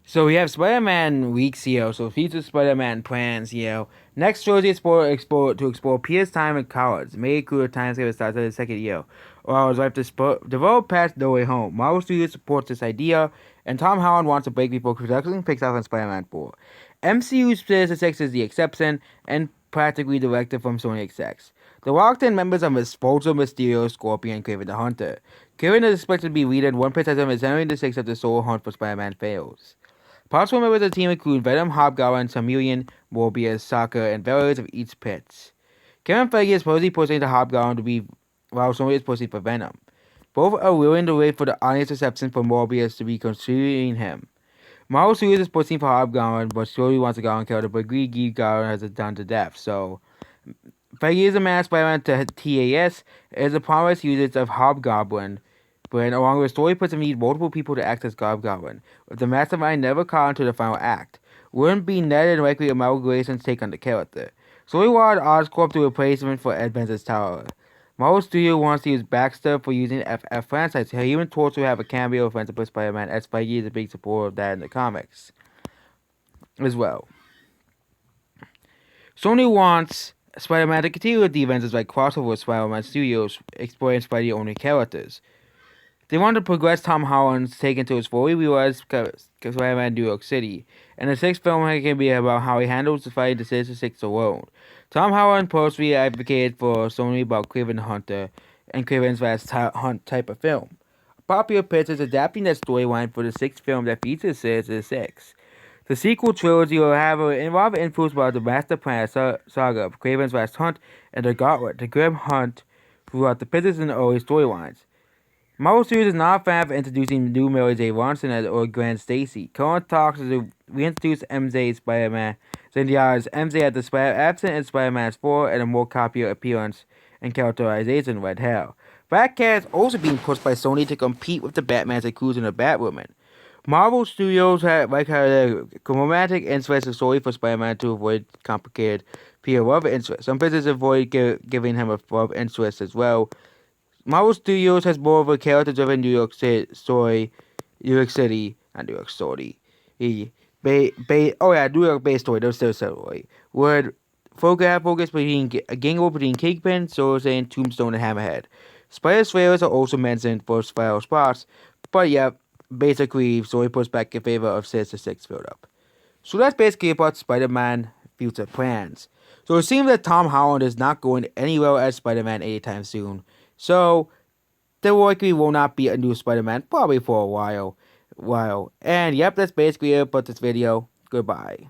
So we have Spider-Man weeks here, so future Spider-Man plans here. Next Josie explore Peter's time in college. May cooler time schedule starts at the second year. While his wife develop past No Way Home. Marvel Studios supports this idea, and Tom Holland wants to break before production picks up on Spider-Man 4. MCU Sinister Six is the exception, and practically directed from Sony execs. The locked-in members are Vulture, Mysterio, Scorpion, and Kraven the Hunter. Kraven is expected to be leading one criticism is entering the six of the solo hunt for Spider-Man fails. Possible members of the team include Venom, Hobgoblin, Chameleon, Morbius, Sokka, and variants of each pit. Kevin Feige is supposedly pushing the Hobgoblin to be, while Sony is pushing for Venom. Both are willing to wait for the audience reception for Morbius to be considering him. Marvel Studios is pushing for Hobgoblin, but slowly wants a Goblin character, but Greedy Goblin has it done to death, so... Feige is a man Spider-Man to TAS, is a promised usage of Hobgoblin, but along with story puts need multiple people to act as Hobgoblin, with the mastermind never caught into the final act. Wouldn't be Ned and likely Amal Grayson's take on the character. Story wanted Oscorp to replacement for Ed Benson's Tower. Marvel Studio wants to use Baxter for using FF franchise. Human Torch will have a cameo of Friends of Spider-Man, as Feige is a big supporter of that in the comics as well. Sony wants Spider-Man to continue with the events like crossover with Spider-Man Studios, exploring Spidey-only characters. They want to progress Tom Holland's take into its fully realized Spider-Man New York City, and the sixth film can be about how he handles the fight the Sinister Six alone. Tom Holland personally advocated for Sony about Kraven the Hunter and Kraven's Last Hunt type of film. A popular pitch is adapting that storyline for the sixth film that features Sinister Six. The sequel trilogy will have involve influence by the Master Plan saga of Kraven's Last Hunt and the Gauntlet, the Grim Hunt, throughout the pitches and early storylines. Marvel Studios is not a fan of introducing new Mary J. Watson or Gwen Stacy. Current talks is to reintroduce MJ Spider-Man Zendaya as MJ at the absent in Spider-Man 4 and a more copier appearance and characterization Red Hell. Black Cat is also being pushed by Sony to compete with the Batman's inclusion of Batwoman. Marvel Studios had a romantic interest in story for Spider-Man to avoid complicated peer love interest. Some businesses avoid giving him a love interest as well. Marvel Studios has more of a character-driven New York City story, New York City, not New York story. New York-based story. Those still story. Would focus between a gang war between Kingpin, Soul Tombstone, and Hammerhead. Spider Slayers are also mentioned for spiral spots, but yeah, basically story puts back in favor of Sinister Six filled up. So that's basically about Spider-Man future plans. So it seems that Tom Holland is not going anywhere as Spider-Man anytime soon. So there likely will not be a new Spider-Man probably for a while. And yep, that's basically it about this video. Goodbye.